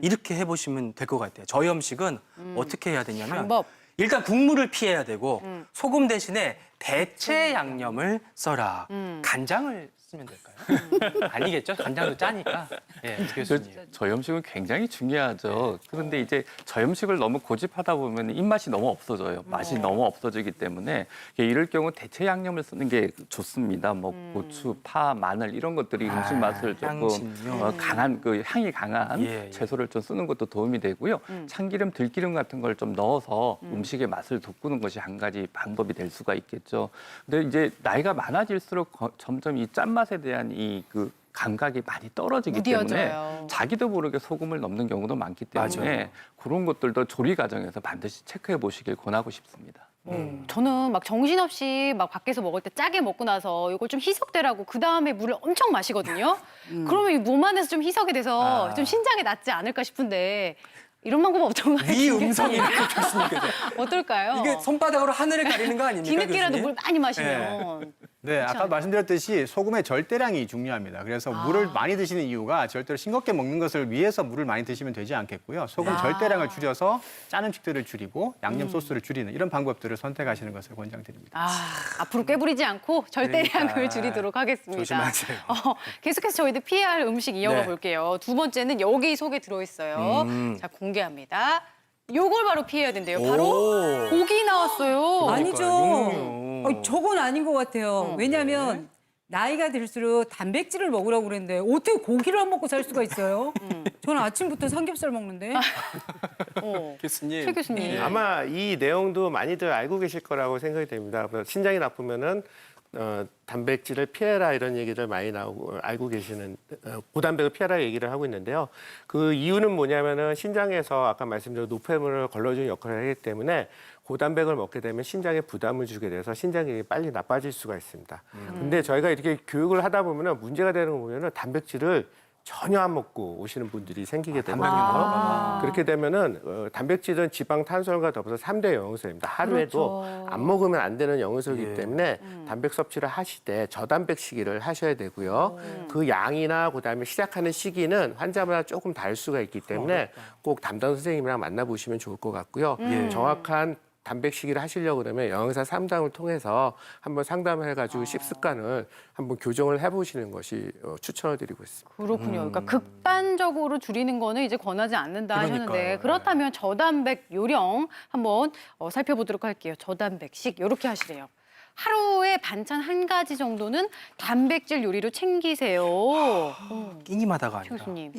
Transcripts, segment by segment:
이렇게 해보시면 될 것 같아요. 저염식은 어떻게 해야 되냐면 방법. 일단 국물을 피해야 되고 소금 대신에 대체 양념을 써라. 간장을 쓰면 될까요? 아니겠죠? 간장도 짜니까. 예, 교수님. 저염식은 굉장히 중요하죠. 그런데 이제 저염식을 너무 고집하다 보면 입맛이 너무 없어져요. 맛이 너무 없어지기 때문에 이럴 경우 대체 양념을 쓰는 게 좋습니다. 뭐 고추, 파, 마늘 이런 것들이 음식 맛을 조금 향신료. 강한 그 향이 강한 예, 예. 채소를 좀 쓰는 것도 도움이 되고요. 참기름, 들기름 같은 걸 좀 넣어서 음식의 맛을 돋구는 것이 한 가지 방법이 될 수가 있겠죠. 근데 이제 나이가 많아질수록 점점 이 짠맛에 대한 이 그 감각이 많이 떨어지기 때문에 무뎌져요. 자기도 모르게 소금을 넣는 경우도 많기 때문에 맞아요. 그런 것들도 조리 과정에서 반드시 체크해 보시길 권하고 싶습니다. 저는 막 정신없이 막 밖에서 먹을 때 짜게 먹고 나서 이걸 좀 희석되라고 그 다음에 물을 엄청 마시거든요. 그러면 이 몸 안에서 좀 희석이 돼서 좀 신장에 낫지 않을까 싶은데 이런 방법 없던가요? 위 음성이 이렇게 교수님께서. 어떨까요? 이게 손바닥으로 하늘을 가리는 거 아닙니까? 뒤늦게라도 교수님? 물 많이 마시면. 네, 아까 말씀드렸듯이 소금의 절대량이 중요합니다. 그래서 물을 많이 드시는 이유가 절대로 싱겁게 먹는 것을 위해서 물을 많이 드시면 되지 않겠고요. 소금 절대량을 줄여서 짠 음식들을 줄이고 양념 소스를 줄이는 이런 방법들을 선택하시는 것을 권장드립니다. 앞으로 꾀부리지 않고 절대량을 그러니까. 줄이도록 하겠습니다. 조심하세요. 계속해서 저희들 피해야 할 음식 이어가 네. 볼게요. 두 번째는 여기 속에 들어있어요. 자, 공개합니다. 요걸 바로 피해야 된대요. 바로 오. 고기 나왔어요. 아니죠. 육류. 저건 아닌 것 같아요. 왜냐하면 나이가 들수록 단백질을 먹으라고 그랬는데 어떻게 고기를 안 먹고 살 수가 있어요? 저는 아침부터 삼겹살 먹는데. 교수님. 최 교수님. 예. 아마 이 내용도 많이들 알고 계실 거라고 생각이 됩니다. 신장이 나쁘면은 단백질을 피해라 이런 얘기를 많이 나오고 알고 계시는 고단백을 피하라 얘기를 하고 있는데요. 그 이유는 뭐냐면은 신장에서 아까 말씀드린 노폐물을 걸러주는 역할을 하기 때문에 고단백을 먹게 되면 신장에 부담을 주게 돼서 신장이 빨리 나빠질 수가 있습니다. 근데 저희가 이렇게 교육을 하다 보면은 문제가 되는 거 보면은 단백질을 전혀 안 먹고 오시는 분들이 생기게 되거든요. 그렇게 되면은 단백질은 지방, 탄수화물과 더불어서 3대 영양소입니다. 하루에도 안 먹으면 안 되는 영양소이기 때문에 단백 섭취를 하시되 저단백 식이를 하셔야 되고요. 그 양이나 그다음에 시작하는 시기는 환자마다 조금 다를 수가 있기 때문에 꼭 담당 선생님이랑 만나보시면 좋을 것 같고요. 정확한 단백 식이를 하시려고 그러면 영양사 상담을 통해서 한번 상담을 해가지고 식습관을 한번 교정을 해보시는 것이 추천을 드리고 있습니다. 그렇군요. 그러니까 극단적으로 줄이는 거는 이제 권하지 않는다 하셨는데 그러니까요. 그렇다면 저단백 요령 한번 살펴보도록 할게요. 저단백식 이렇게 하시래요. 하루에 반찬 한 가지 정도는 단백질 요리로 챙기세요. 끼니마다가 최 아니라. 교수님.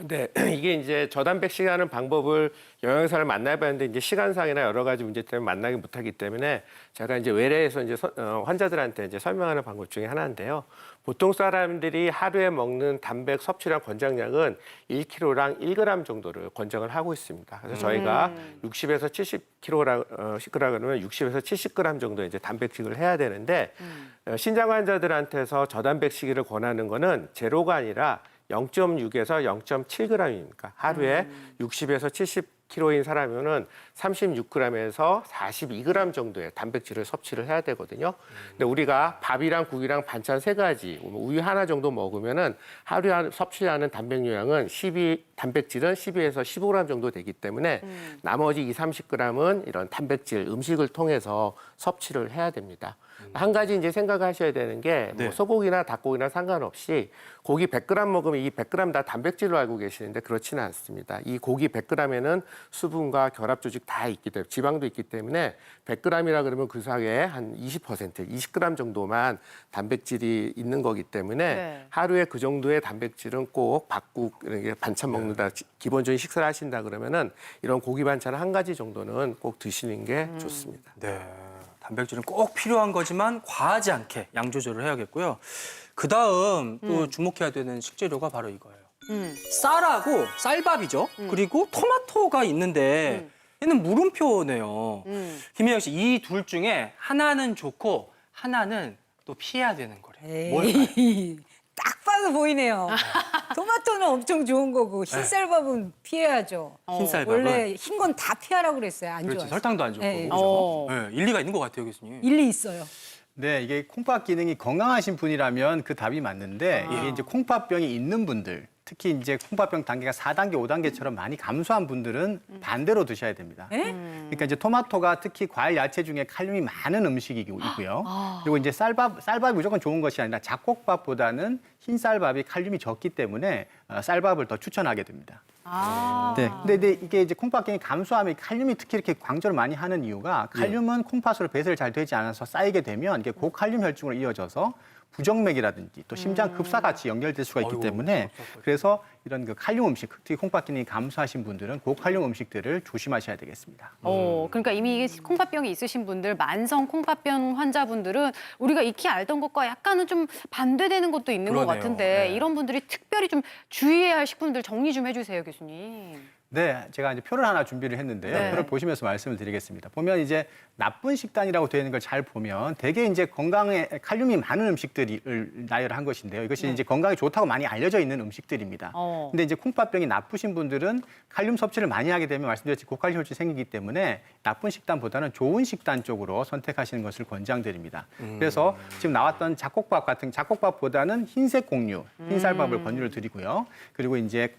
네, 이게 이제 저단백식 하는 방법을 영양사를 만나봤는데 이제 시간상이나 여러 가지 문제 때문에 만나기 못하기 때문에 제가 이제 외래에서 이제 환자들한테 이제 설명하는 방법 중에 하나인데요. 보통 사람들이 하루에 먹는 단백 섭취량 권장량은 1kg당 1g 정도를 권장을 하고 있습니다. 그래서 저희가 60에서 70kg 그러면 60에서 70g 정도 이제 단백식을 해야 되는데 신장 환자들한테서 저단백식을 권하는 거는 제로가 아니라 0.6에서 0.7g입니까? 하루에 60에서 70kg인 사람이면은 36g에서 42g 정도의 단백질을 섭취를 해야 되거든요. 근데 우리가 밥이랑 국이랑 반찬 세 가지, 우유 하나 정도 먹으면은 하루에 섭취하는 단백질은 단백질은 12에서 15g 정도 되기 때문에 나머지 30g은 이런 단백질 음식을 통해서 섭취를 해야 됩니다. 한 가지 이제 생각하셔야 되는 게 뭐 소고기나 닭고기나 상관없이 고기 100g 먹으면 이 100g 다 단백질로 알고 계시는데 그렇지는 않습니다. 이 고기 100g에는 수분과 결합 조직 다 있기 때문에 지방도 있기 때문에 100g이라 그러면 그 사이에 한 20%, 20g 정도만 단백질이 있는 거기 때문에 네. 하루에 그 정도의 단백질은 꼭 밥국 이런 게 반찬 먹는다 기본적인 식사를 하신다 그러면은 이런 고기 반찬 한 가지 정도는 꼭 드시는 게 좋습니다. 네. 단백질은 꼭 필요한 거지만 과하지 않게 양 조절을 해야겠고요. 그다음 또 주목해야 되는 식재료가 바로 이거예요. 쌀하고 쌀밥이죠. 그리고 토마토가 있는데 얘는 물음표네요. 김혜영 씨, 이 둘 중에 하나는 좋고 하나는 또 피해야 되는 거래요. 뭘까요? 에이, 딱 봐도 보이네요. 토마토는 엄청 좋은 거고 흰쌀밥은 피해야죠. 흰쌀밥은 원래 흰 건 다 피하라고 그랬어요. 안 그렇지, 좋아서. 설탕도 안 좋고. 네. 그죠? 네, 일리가 있는 것 같아요, 교수님. 일리 있어요. 네, 이게 콩팥 기능이 건강하신 분이라면 그 답이 맞는데 이게 이제 콩팥병이 있는 분들 특히 이제 콩팥병 단계가 4단계, 5단계처럼 많이 감소한 분들은 반대로 드셔야 됩니다. 에? 그러니까 이제 토마토가 특히 과일, 야채 중에 칼륨이 많은 음식이고요. 그리고 이제 쌀밥이 무조건 좋은 것이 아니라 잡곡밥보다는 흰 쌀밥이 칼륨이 적기 때문에 쌀밥을 더 추천하게 됩니다. 네. 근데 이게 이제 콩팥경이 감소하면 칼륨이 특히 이렇게 강조를 많이 하는 이유가 칼륨은 콩팥으로 배설이 잘 되지 않아서 쌓이게 되면 이게 고칼륨 혈증으로 이어져서 부정맥이라든지 또 심장 급사 같이 연결될 수가 있기 아이고, 때문에 그래서 이런 그 칼륨 음식, 특히 콩팥 기능이 감소하신 분들은 고칼륨 음식들을 조심하셔야 되겠습니다. 그러니까 이미 콩팥병이 있으신 분들, 만성 콩팥병 환자분들은 우리가 익히 알던 것과 약간은 좀 반대되는 것도 있는 것 그러네요. 같은데 네. 이런 분들이 특별히 좀 주의해야 할 식품들 정리 좀 해주세요, 교수님. 네, 제가 이제 표를 하나 준비를 했는데요. 네. 표를 보시면서 말씀을 드리겠습니다. 보면 이제 나쁜 식단이라고 되어 있는 걸 잘 보면 대개 이제 건강에 칼륨이 많은 음식들을 나열한 것인데요. 이것이 이제 건강에 좋다고 많이 알려져 있는 음식들입니다. 근데 이제 콩팥병이 나쁘신 분들은 칼륨 섭취를 많이 하게 되면 말씀드렸듯이 고칼륨 혈증이 생기기 때문에 나쁜 식단보다는 좋은 식단 쪽으로 선택하시는 것을 권장드립니다. 그래서 지금 나왔던 잡곡밥보다는 흰색 곡류, 흰쌀밥을 권유를 드리고요. 그리고 이제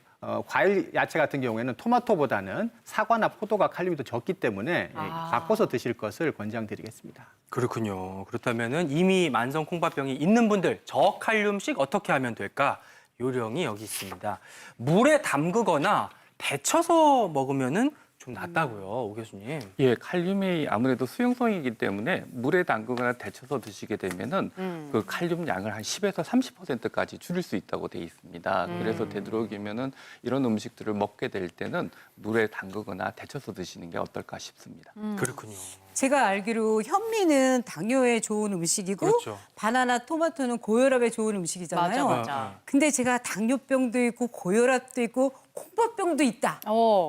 과일, 야채 같은 경우에는 토마토보다는 사과나 포도가 칼륨이 더 적기 때문에 바꿔서 드실 것을 권장드리겠습니다. 그렇군요. 그렇다면은 이미 만성 콩팥병이 있는 분들 저칼륨식 어떻게 하면 될까? 요령이 여기 있습니다. 물에 담그거나 데쳐서 먹으면은 좀 낫다고요, 오 교수님. 예, 칼륨이 아무래도 수용성이기 때문에 물에 담그거나 데쳐서 드시게 되면은 그 칼륨 양을 한 10에서 30%까지 줄일 수 있다고 돼 있습니다. 그래서 되도록이면은 이런 음식들을 먹게 될 때는 물에 담그거나 데쳐서 드시는 게 어떨까 싶습니다. 그렇군요. 제가 알기로 현미는 당뇨에 좋은 음식이고 그렇죠. 바나나, 토마토는 고혈압에 좋은 음식이잖아요. 맞아. 근데 제가 당뇨병도 있고 고혈압도 있고 콩팥병도 있다.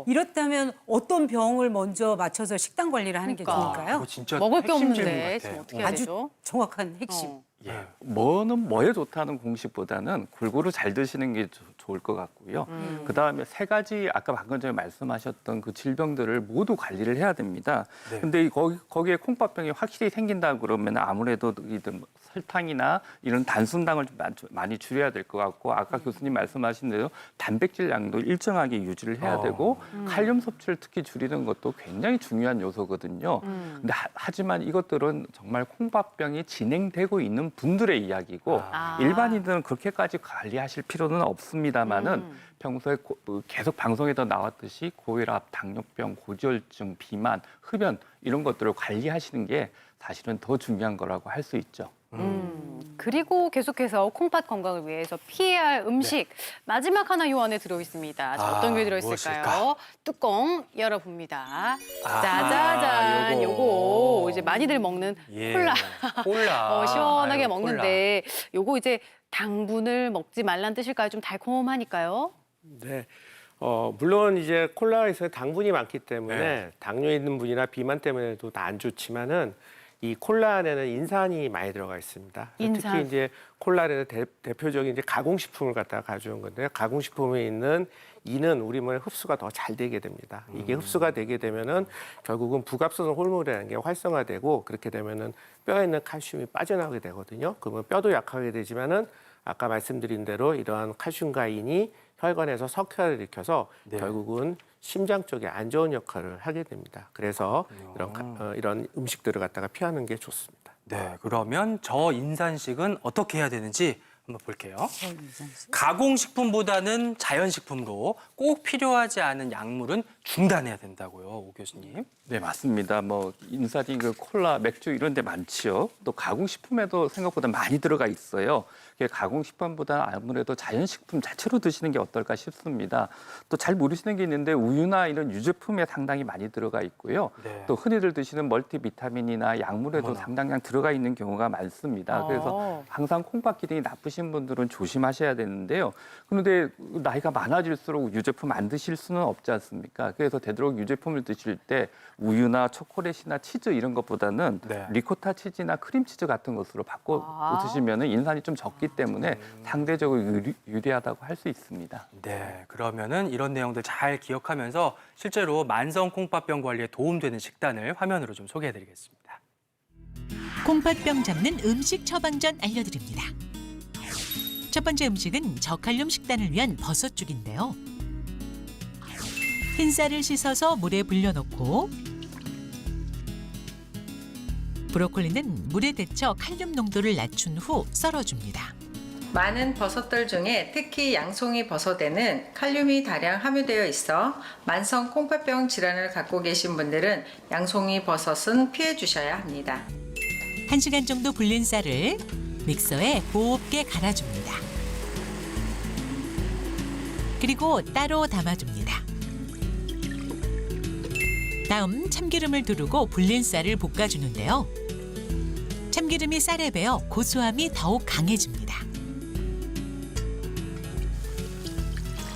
이렇다면 어떤 병을 먼저 맞춰서 식단 관리를 하는 게 그러니까. 좋을까요? 이거 진짜 먹을 게 핵심 없는데 질문 지금 같아요. 어떻게 해야 아주 되죠? 정확한 핵심. 예. 뭐는 뭐에 좋다는 공식보다는 골고루 잘 드시는 게 좋을 것 같고요. 그다음에 세 가지 아까 방금 전에 말씀하셨던 그 질병들을 모두 관리를 해야 됩니다. 네. 근데 거기에 콩팥병이 확실히 생긴다 그러면 아무래도 뭐 설탕이나 이런 단순당을 좀 많이 줄여야 될 것 같고 아까 교수님 말씀하신 대로 단백질 양도 일정하게 유지를 해야 되고 칼륨 섭취를 특히 줄이는 것도 굉장히 중요한 요소거든요. 근데 하지만 이것들은 정말 콩팥병이 진행되고 있는 분들의 이야기고 일반인들은 그렇게까지 관리하실 필요는 없습니다만은 평소에 계속 방송에도 나왔듯이 고혈압, 당뇨병, 고지혈증, 비만, 흡연 이런 것들을 관리하시는 게 사실은 더 중요한 거라고 할 수 있죠. 그리고 계속해서 콩팥 건강을 위해서 피해야 할 음식 마지막 하나 요 안에 들어있습니다. 자, 어떤 게 들어있을까요? 무엇일까? 뚜껑 열어봅니다. 아하, 짜자잔, 요거. 요거 이제 많이들 먹는 예. 콜라. 콜라. 시원하게 아유, 먹는데 요거 이제 당분을 먹지 말란 뜻일까요? 좀 달콤하니까요. 네. 물론 이제 콜라에서 당분이 많기 때문에 네. 당뇨 있는 분이나 비만 때문에도 다 안 좋지만은 이 콜라 안에는 인산이 많이 들어가 있습니다. 인산. 특히 이제 콜라에는 대표적인 이제 가공식품을 갖다가 가져온 건데요. 가공식품에 있는 이는 우리 몸에 흡수가 더 잘 되게 됩니다. 이게 흡수가 되게 되면은 결국은 부갑성 호르몬이라는 게 활성화되고 그렇게 되면은 뼈에 있는 칼슘이 빠져나오게 되거든요. 그러면 뼈도 약하게 되지만은 아까 말씀드린 대로 이러한 칼슘과 인이 혈관에서 석회를 일으켜서 네. 결국은 심장 쪽에 안 좋은 역할을 하게 됩니다. 그래서 이런 음식들을 갖다가 피하는 게 좋습니다. 네, 그러면 저인산식은 어떻게 해야 되는지 한번 볼게요. 가공식품보다는 자연식품으로 꼭 필요하지 않은 약물은 중단해야 된다고요, 오 교수님. 네, 맞습니다. 뭐 인산이 그 콜라, 맥주 이런 데 많지요. 또 가공식품에도 생각보다 많이 들어가 있어요. 가공식품보다 아무래도 자연식품 자체로 드시는 게 어떨까 싶습니다. 또 잘 모르시는 게 있는데 우유나 이런 유제품에 상당히 많이 들어가 있고요. 네. 또 흔히들 드시는 멀티비타민이나 약물에도 상당량 들어가 있는 경우가 많습니다. 그래서 항상 콩팥 기능이 나쁘신 분들은 조심하셔야 되는데요. 그런데 나이가 많아질수록 유제품 안 드실 수는 없지 않습니까? 그래서 되도록 유제품을 드실 때 우유나 초콜릿이나 치즈 이런 것보다는 네. 리코타 치즈나 크림치즈 같은 것으로 바꿔 드시면 인산이 좀 적기 때문에 상대적으로 유리하다고 할 수 있습니다. 네, 그러면은 이런 내용들 잘 기억하면서 실제로 만성 콩팥병 관리에 도움되는 식단을 화면으로 좀 소개해드리겠습니다. 콩팥병 잡는 음식 처방전 알려드립니다. 첫 번째 음식은 저칼륨 식단을 위한 버섯죽인데요. 흰쌀을 씻어서 물에 불려놓고 브로콜리는 물에 데쳐 칼륨 농도를 낮춘 후 썰어줍니다. 많은 버섯들 중에 특히 양송이 버섯에는 칼륨이 다량 함유되어 있어 만성 콩팥병 질환을 갖고 계신 분들은 양송이 버섯은 피해 주셔야 합니다. 1시간 정도 불린 쌀을 믹서에 곱게 갈아줍니다. 그리고 따로 담아줍니다. 다음 참기름을 두르고 불린 쌀을 볶아주는데요. 참기름이 쌀에 배어 고소함이 더욱 강해집니다.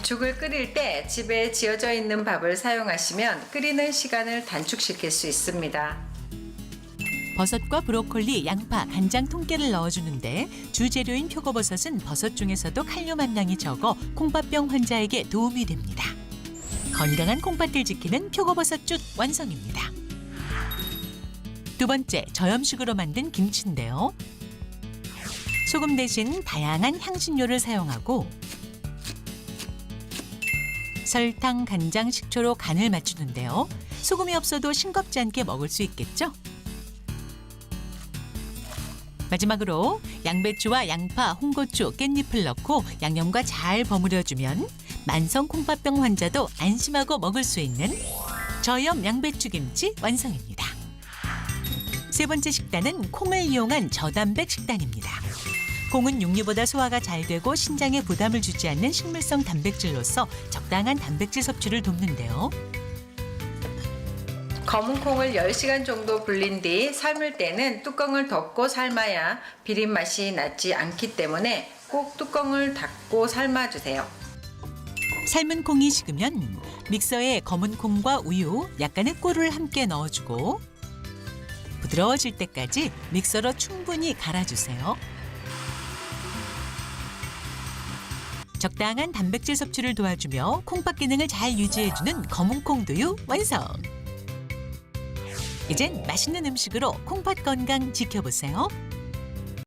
죽을 끓일 때 집에 지어져 있는 밥을 사용하시면 끓이는 시간을 단축시킬 수 있습니다. 버섯과 브로콜리, 양파, 간장 통깨를 넣어주는데 주재료인 표고버섯은 버섯 중에서도 칼륨 함량이 적어 콩팥병 환자에게 도움이 됩니다. 건강한 콩팥을 지키는 표고버섯죽 완성입니다. 두 번째, 저염식으로 만든 김치인데요. 소금 대신 다양한 향신료를 사용하고 설탕, 간장, 식초로 간을 맞추는데요. 소금이 없어도 싱겁지 않게 먹을 수 있겠죠? 마지막으로 양배추와 양파, 홍고추, 깻잎을 넣고 양념과 잘 버무려주면 만성 콩팥병 환자도 안심하고 먹을 수 있는 저염 양배추김치 완성입니다. 세 번째 식단은 콩을 이용한 저단백 식단입니다. 콩은 육류보다 소화가 잘 되고 신장에 부담을 주지 않는 식물성 단백질로서 적당한 단백질 섭취를 돕는데요. 검은 콩을 10시간 정도 불린 뒤 삶을 때는 뚜껑을 덮고 삶아야 비린 맛이 나지 않기 때문에 꼭 뚜껑을 닫고 삶아주세요. 삶은 콩이 식으면 믹서에 검은 콩과 우유, 약간의 꿀을 함께 넣어주고 부드러워질 때까지 믹서로 충분히 갈아주세요. 적당한 단백질 섭취를 도와주며 콩팥 기능을 잘 유지해주는 검은 콩두유 완성! 이젠 맛있는 음식으로 콩팥 건강 지켜보세요.